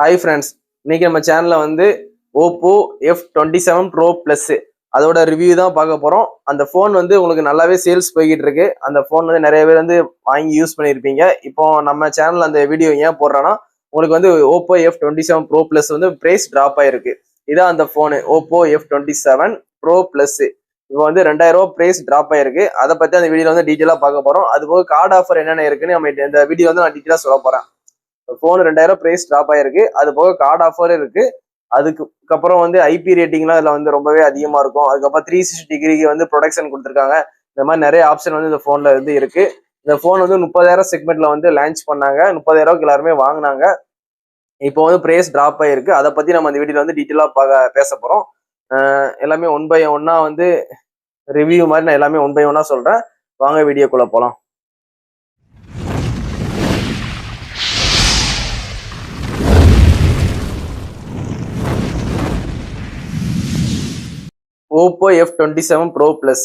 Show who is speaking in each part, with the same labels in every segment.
Speaker 1: Hi friends, இன்னைக்கு நம்ம சேனலில் வந்து ஓப்போ F27 Pro Plus அதோட ரிவ்யூ தான் பார்க்க போகிறோம். அந்த ஃபோன் வந்து உங்களுக்கு நல்லாவே சேல்ஸ் போய்கிட்டு இருக்கு. அந்த ஃபோன் வந்து நிறைய பேர் வந்து வாங்கி யூஸ் பண்ணியிருப்பீங்க. இப்போ நம்ம சேனல் அந்த வீடியோ ஏன் போடுறோன்னா, உங்களுக்கு வந்து ஓப்போ F27 Pro Plus வந்து ப்ரைஸ் ட்ராப் ஆயிருக்கு. இதான் அந்த phone Oppo F27 Pro Plus. இப்போ வந்து 2000 ரூபா ப்ரைஸ் ட்ராப் ஆயிருக்கு. அதை பற்றி அந்த வீடியோவில் வந்து டீட்டெயிலாக பார்க்க போகிறோம். அதுபோக கார்டு ஆஃபர் என்னென்ன இருக்குன்னு நம்ம இந்த வீடியோ வந்து நான் டீட்டெயிலாக சொல்ல போகிறேன். ஃபோன் 2000 பிரைஸ் ட்ராப் ஆயிருக்கு. அது போக கார்டு ஆஃபர் இருக்கு. அதுக்கப்புறம் வந்து ஐபி ரேட்டிங்லாம் இதுல வந்து ரொம்பவே அதிகமா இருக்கும். அதுக்கப்புறம் 360 டிகிரிக்கு வந்து ப்ரொடக்ஷன் கொடுத்துருக்காங்க. இந்த மாதிரி நிறைய ஆப்ஷன் வந்து இந்த ஃபோன்ல வந்து இருக்கு. இந்த ஃபோன் வந்து 30,000 செக்மெண்ட்ல வந்து லான்ச் பண்ணாங்க. 30,000 எல்லாருமே வாங்கினாங்க. இப்போ வந்து பிரைஸ் ட்ராப் ஆயிருக்கு. அதை பத்தி நம்ம இந்த வீடியோல வந்து டீட்டெயிலா பேச போறோம். எல்லாமே ஒன் பை ஒன்னா வந்து ரிவ்யூ மாதிரி நான் எல்லாமே ஒன் பை ஒன்னா சொல்றேன். வாங்க வீடியோக்குள்ள போலாம். ஓப்போ F27 Pro Plus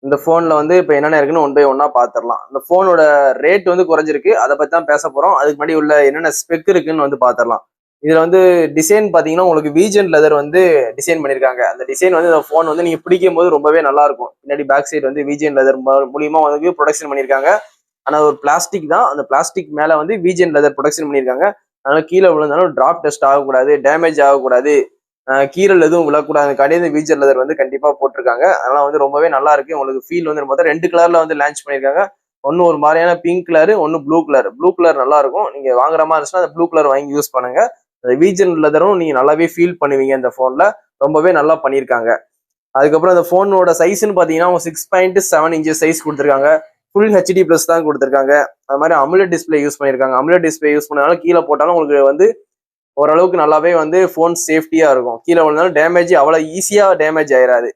Speaker 1: இந்த ஃபோனில் வந்து இப்போ என்னென்ன இருக்குன்னு ஒன் பை ஒன்னா பார்த்துடலாம். இந்த ஃபோனோட ரேட் வந்து குறைஞ்சிருக்கு. அதை பற்றி தான் பேச போகிறோம். அதுக்கு முன்னாடி உள்ள என்னென்ன ஸ்பெக் இருக்குன்னு வந்து பார்த்துடலாம். இதில் வந்து டிசைன் பார்த்தீங்கன்னா உங்களுக்கு வீஜன் லெதர் வந்து டிசைன் பண்ணியிருக்காங்க. அந்த டிசைன் வந்து இந்த ஃபோன் வந்து நீங்கள் பிடிக்கும் போது ரொம்பவே நல்லா இருக்கும். பின்னாடி பேக் சைடு வந்து வீஜன் லெதர் மூலியமாக வந்து ப்ரொடக்ஷன் பண்ணியிருக்காங்க. ஆனால் ஒரு பிளாஸ்டிக் தான். அந்த பிளாஸ்டிக் மேலே வந்து வீஜன் லெதர் ப்ரொடக்ஷன் பண்ணியிருக்காங்க. அதனால கீழே விழுந்தாலும் டிராப் டெஸ்ட் ஆகக்கூடாது, டேமேஜ் ஆகக்கூடாது, கீரல் எதுவும் விழக்கூடாது கடைசி வீஜர் லெதர் வந்து கண்டிப்பா போட்டிருக்காங்க. அதெல்லாம் வந்து ரொம்பவே நல்லா இருக்கு. உங்களுக்கு ஃபீல் வந்து மொத்தம் 2 கலர்ல வந்து லான்ச் பண்ணியிருக்காங்க. ஒன்னு ஒரு மாதிரியான பிங்க் கலர், ஒன்னு ப்ளூ கலர். ப்ளூ கலர் நல்லா இருக்கும். நீங்க வாங்குற மாதிரி இருந்துச்சுன்னா அந்த ப்ளூ கலர் வாங்கி யூஸ் பண்ணுங்க. அந்த வீஜர் லெதரும் நீங்க நல்லாவே ஃபீல் பண்ணுவீங்க. இந்த போன்ல ரொம்பவே நல்லா பண்ணியிருக்காங்க. அதுக்கப்புறம் இந்த போனோட சைஸ்ன்னு பாத்தீங்கன்னா 6.7 இன்ச்சஸ் சைஸ் கொடுத்துருக்காங்க. ஃபுல் ஹெச்டி பிளஸ் தான் கொடுத்துருக்காங்க. அது மாதிரி அமுலட் டிஸ்பிளே யூஸ் பண்ணியிருக்காங்க. அமுலட் டிஸ்பிளே யூஸ் பண்ணாலும் கீழே போட்டாலும் உங்களுக்கு வந்து ஓரளவுக்கு நல்லாவே வந்து ஃபோன் சேஃப்டியா இருக்கும். கீழே விழுந்தாலும் டேமேஜ் அவ்வளோ ஈஸியா டேமேஜ் ஆயிடாது.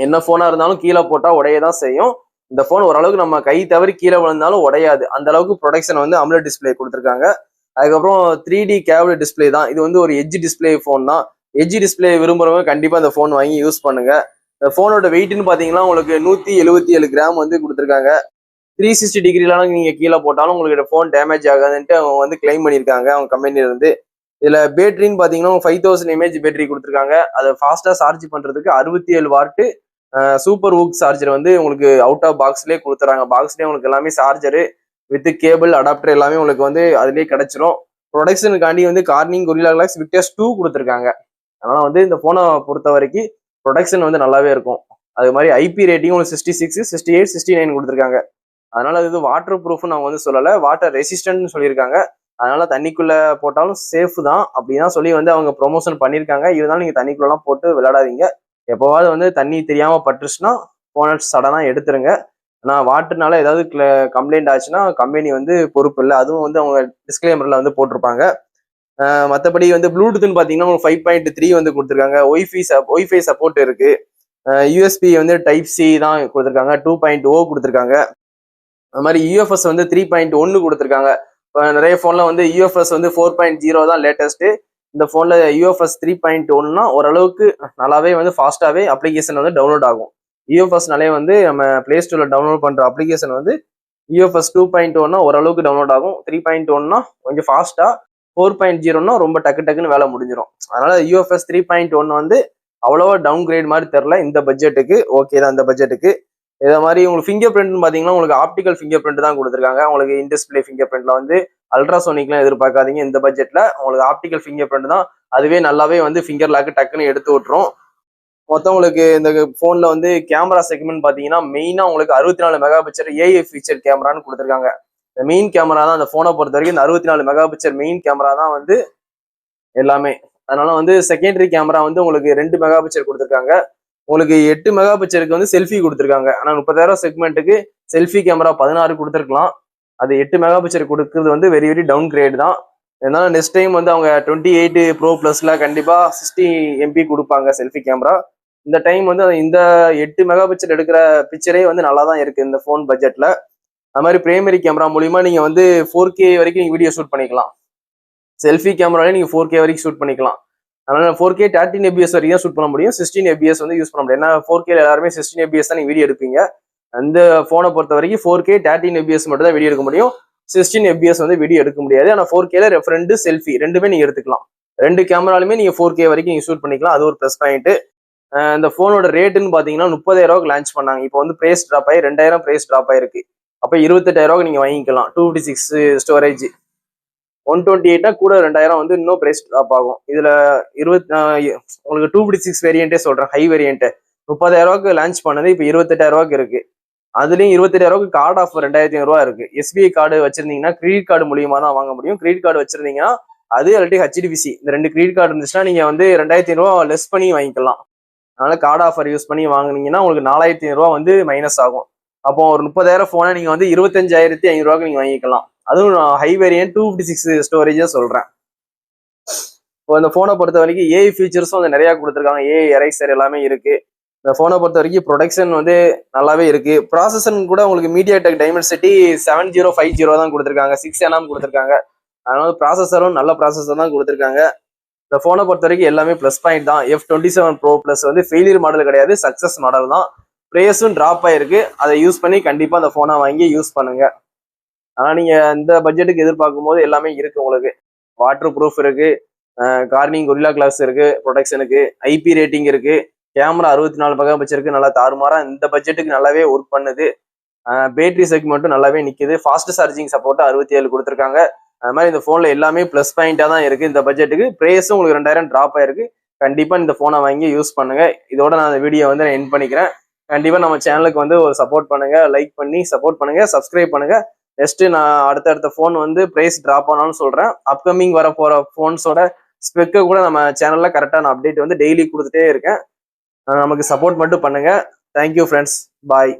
Speaker 1: என்ன போனா இருந்தாலும் கீழே போட்டா உடையதான் செய்யும். இந்த போன் ஓரளவுக்கு நம்ம கை தவறி கீழே விழுந்தாலும் உடையாது. அந்த அளவுக்கு ப்ரொடக்ஷன் வந்து அமுலட் டிஸ்பிளே கொடுத்துருக்காங்க. அதுக்கப்புறம் 3D கேவ்டு டிஸ்பிளே தான். இது வந்து ஒரு எட்ஜ் டிஸ்பிளே ஃபோன் தான். எட்ஜ் டிஸ்பிளே விரும்புறவங்க கண்டிப்பா இந்த ஃபோன் வாங்கி யூஸ் பண்ணுங்க. இந்த ஃபோனோட வெயிட்னு பாத்தீங்கன்னா உங்களுக்கு 177 கிராம் வந்து கொடுத்துருக்காங்க. 360 டிகிரிலாம் நீங்க கீழே போட்டாலும் உங்களுக்கு ஃபோன் டேமேஜ் ஆகாதுன்ட்டு அவங்க வந்து கிளைம் பண்ணியிருக்காங்க அவங்க கம்பெனில இருந்து. இதுல பேட்டரின்னு பாத்தீங்கன்னா 5000 mAh பேட்டரி கொடுத்துருக்காங்க. அதை ஃபாஸ்டா சார்ஜ் பண்றதுக்கு 67 வாட்டு சூப்பர் ஊக் சார்ஜர் வந்து உங்களுக்கு அவுட் ஆஃப் பாக்ஸ்லேயே கொடுத்துறாங்க. பாக்ஸ்லேயே உங்களுக்கு எல்லாமே சார்ஜரு வித் கேபிள் அடாப்டர் எல்லாமே உங்களுக்கு வந்து அதுலேயே கிடைச்சிரும். ப்ரொடக்ஷனுக்காண்டி வந்து கார்னிங் கொரில்லா கிளாஸ் விக்டர்ஸ் 2 கொடுத்துருக்காங்க. அதனால வந்து இந்த போனை பொறுத்த வரைக்கும் ப்ரொடக்ஷன் வந்து நல்லாவே இருக்கும். அது மாதிரி ஐபி ரேட்டிங் உங்களுக்கு 66, 68, 69 கொடுத்துருக்காங்க. அதனால இது வாட்டர் ப்ரூஃப்னு அவங்க வந்து சொல்லலை, வாட்டர் ரெசிஸ்டன்ட்னு சொல்லியிருக்காங்க. அதனால தண்ணிக்குள்ள போட்டாலும் சேஃப் தான் அப்படிதான் சொல்லி வந்து அவங்க ப்ரொமோஷன் பண்ணியிருக்காங்க. இருந்தாலும் நீங்க தண்ணிக்குள்ளலாம் போட்டு விளையாடாதீங்க. எப்போவாவது வந்து தண்ணி தெரியாம பட்டுருச்சுன்னா போன சடனா எடுத்துருங்க. ஆனால் வாட்டர்னால ஏதாவது கம்ப்ளைண்ட் ஆச்சுன்னா கம்பெனி வந்து பொறுப்பு இல்லை. அதுவும் வந்து அவங்க டிஸ்க்ளைமர்ல வந்து போட்டிருப்பாங்க. மற்றபடி வந்து ப்ளூடூத்னு பார்த்தீங்கன்னா உங்களுக்கு 5.3 வந்து கொடுத்துருக்காங்க. ஒய்ஃபை சப்போர்ட் இருக்கு. யூஎஸ்பி வந்து டைப் சி தான் கொடுத்துருக்காங்க. 2.0 கொடுத்துருக்காங்க. அது மாதிரி யூஎஃப்எஸ் வந்து 3.1 கொடுத்துருக்காங்க. இப்போ நிறைய ஃபோன்ல வந்து யூஎஃப்எஸ் வந்து 4.0 தான் லேட்டஸ்ட்டு. இந்த ஃபோனில் யூஎஃப்எஸ் 3.1னா ஓரளவுக்கு நல்லாவே வந்து ஃபாஸ்ட்டாகவே அப்ளிகேஷன் வந்து டவுன்லோட் ஆகும். யூஎஃப்எஸ்னாலே வந்து நம்ம பிளே ஸ்டோரில் டவுன்லோட் பண்ணுற அப்ளிகேஷன் வந்து யூஎஃப்எஸ் 2.1னா ஓரளவுக்கு டவுன்லோட் ஆகும். 3.1னா கொஞ்சம் ஃபாஸ்ட்டாக, 4.0னா ரொம்ப டக்குன்னு வேலை முடிஞ்சிடும். அதனால யூஎஃப்எஸ் 3.1 வந்து அவ்வளோவா டவுன் கிரேட் மாதிரி தெரில. இந்த பட்ஜெட்டுக்கு ஓகே தான். இந்த பட்ஜெட்டுக்கு இதே மாதிரி உங்களுக்கு ஃபிங்கர் பிரிண்ட் பார்த்தீங்கன்னா உங்களுக்கு ஆப்டிக்கல் ஃபிங்கர் பிரிண்ட் தான் கொடுத்துருக்காங்க. உங்களுக்கு இன்டிஸ்பிளே ஃபிங்கர் பிரிண்ட்ல வந்து அல்ட்ராசோனிக்லாம் எதிர்பார்க்காதீங்க. இந்த பட்ஜெட்ல உங்களுக்கு ஆப்டிக்கல் ஃபிங்கர் பிரிண்ட் தான். அதுவே நல்லாவே வந்து ஃபிங்கர் லாக்கு டக்குன்னு எடுத்து விட்டுரும். மொத்தம் உங்களுக்கு இந்த ஃபோன்ல வந்து கேமரா செக்மெண்ட் பார்த்தீங்கன்னா மெயினாக உங்களுக்கு 64 மெகா பிக்சர் ஏஐ ஃபீச்சர் கேமரான்னு கொடுத்துருக்காங்க. இந்த மெயின் கேமரா தான் அந்த ஃபோனை பொறுத்த வரைக்கும். இந்த 64 மெகா பிக்சர் மெயின் கேமரா தான் வந்து எல்லாமே. அதனால வந்து செகண்டரி கேமரா வந்து உங்களுக்கு 2 மெகா பிக்சர் கொடுத்துருக்காங்க. உங்களுக்கு 8 மெகா பிக்சருக்கு வந்து செல்ஃபி கொடுத்துருக்காங்க. ஆனால் 30,000 செக்மெண்ட்டுக்கு செல்ஃபி கேமரா 16 கொடுத்துருக்கலாம். அது 8 மெகா பிக்சர் கொடுக்குறது வந்து வெரி வெரி டவுன் கிரேட் தான். அதனால நெக்ஸ்ட் டைம் வந்து அவங்க 28 ப்ரோ ப்ளஸ்ல கண்டிப்பா 60 MP கொடுப்பாங்க செல்ஃபி கேமரா. இந்த டைம் வந்து இந்த 8 மெகா பிக்சர் எடுக்கிற பிக்சரே வந்து நல்லா தான் இருக்கு இந்த ஃபோன் பட்ஜெட்ல. அது மாதிரி பிரைமரி கேமரா மூலியமா நீங்க வந்து 4K வரைக்கும் நீங்க வீடியோ ஷூட் பண்ணிக்கலாம். செல்ஃபி கேமராலே நீங்க 4K வரைக்கும் ஷூட் பண்ணிக்கலாம். அதனால 4K 13 fps வரைக்கும் ஷூட் பண்ண முடியும். 16 fps வந்து யூஸ் பண்ண முடியும். ஏன்னா 4K எல்லாருமே 16 fps தான் நீங்க வீடியோ எடுப்பீங்க. அந்த போனை பொறுத்த வரைக்கும் 4K 13 fps மட்டும் தான் வீடியோ எடுக்க முடியும். 16 fps வந்து வீடியோ எடுக்க முடியாது. ஆனா 4Kல ஃப்ரண்ட் செல்ஃபி ரெண்டுமே நீங்க எடுத்துக்கலாம். 2 கேமராலுமே நீங்க 4K வரைக்கும் நீங்க ஷூட் பண்ணிக்கலாம். அது ஒரு ப்ளஸ் பாயிண்ட். இந்த போனோட ரேட்டுன்னு பாத்தீங்கன்னா 30,000 லான்ச் பண்ணாங்க. இப்போ வந்து பிரைஸ் டிராப் ஆகி 2,000 பிரைஸ் டிராப் ஆயிருக்கு. அப்ப 28,000 நீங்க வாங்கிக்கலாம். 256 ஸ்டோரேஜ். 128 கூட 2,000 வந்து இன்னும் பிரைஸ் டிராப் ஆகும். இதுல உங்களுக்கு 256 வேரியன்ட்டே சொல்றேன், ஹை வேரியன்ட் 30,000 லான்ச் பண்ணது இப்போ 28,000 இருக்கு. அதுலயும் 28,000 கார்டு ஆஃபர் 2,500 இருக்கு. SBI கார்டு வச்சிருந்தீங்கன்னா கிரெடிட் கார்டு மூலியமா தான் வாங்க முடியும். கிரெடிட் கார்டு வச்சிருந்தீங்கன்னா அது இல்லாட்டி HDFC இந்த 2 கிரெடிட் கார்டு இருந்துச்சுன்னா நீங்க வந்து 2,500 லெஸ் பண்ணி வாங்கிக்கலாம். அதனால கார்டு ஆஃபர் யூஸ் பண்ணி வாங்குனீங்கன்னா உங்களுக்கு 4,500 வந்து மைனஸ் ஆகும். அப்போ ஒரு 30,000 போனை நீங்க வந்து 25,500 நீங்க வாங்கிக்கலாம். அதுவும் ஹை வேரியன்ட் 256 ஸ்டோரேஜா சொல்றேன். இப்போ இந்த போனை பொறுத்த வரைக்கும் ஏஐ ஃபீச்சர்ஸும் வந்து நிறைய கொடுத்துருக்காங்க. ஏஐ எரைசர் எல்லாமே இருக்கு. இந்த போனை பொறுத்த வரைக்கும் ப்ரொடக்ஷன் வந்து நல்லாவே இருக்கு. ப்ராசஸர் கூட உங்களுக்கு MediaTek Dimensity 7050 தான் கொடுத்துருக்காங்க. 6nm கொடுத்துருக்காங்க. அதனால ப்ராசஸரும் நல்ல ப்ராசஸர் தான் கொடுத்துருக்காங்க. இந்த போனை பொறுத்த வரைக்கும் எல்லாமே ப்ளஸ் பாயிண்ட் தான். F27 Pro Plus வந்து ஃபெயிலியர் மாடல் கிடையாது, சக்சஸ் மாடல் தான். ப்ரைஸும் டிராப் ஆயிருக்கு. அதை யூஸ் பண்ணி கண்டிப்பா அந்த போனை வாங்கி யூஸ் பண்ணுங்க. ஆனா நீங்க இந்த பட்ஜெட்டுக்கு எதிர்பார்க்கும் போது எல்லாமே இருக்கு. உங்களுக்கு வாட்டர் ப்ரூஃப் இருக்கு, கார்னிங் கொரில்லா கிளாஸ் இருக்கு, ப்ரொடெக்ஷனுக்கு IP ரேட்டிங் இருக்கு, கேமரா 64 மெகாபிக்சல் இருக்கு. நல்லா தாறுமாறா இந்த பட்ஜெட்டுக்கு நல்லாவே ஒர்க் பண்ணுது. பேட்டரி செக்மெண்ட்டும் நல்லாவே நிக்குது. ஃபாஸ்ட் சார்ஜிங் சப்போர்ட் 67 கொடுத்துருக்காங்க. அது மாதிரி இந்த போன்ல எல்லாமே ப்ளஸ் பாயிண்டா தான் இருக்கு. இந்த பட்ஜெட்டுக்கு பிரைஸும் உங்களுக்கு 2,000 டிராப் ஆயிருக்கு. கண்டிப்பா இந்த போனை வாங்கி யூஸ் பண்ணுங்க. இதோட நான் இந்த வீடியோ வந்து நான் எண்ட் பண்ணிக்கிறேன். கண்டிப்பா நம்ம சேனலுக்கு வந்து ஒரு சப்போர்ட் பண்ணுங்க, லைக் பண்ணி சப்போர்ட் பண்ணுங்க, சப்ஸ்கிரைப் பண்ணுங்க. நெக்ஸ்ட் நான் அடுத்தடுத்த போன் வந்து பிரைஸ் டிராப் ஆனாலும் சொல்றேன். அப்கமிங் வர போற போன்ஸோட ஸ்பெக்கை கூட நம்ம சேனல்ல கரெக்டான அப்டேட் வந்து டெய்லி கொடுத்துட்டே இருக்கேன். நமக்கு சப்போர்ட் மட்டும் பண்ணுங்க. தேங்க்யூ ஃப்ரெண்ட்ஸ், பாய்.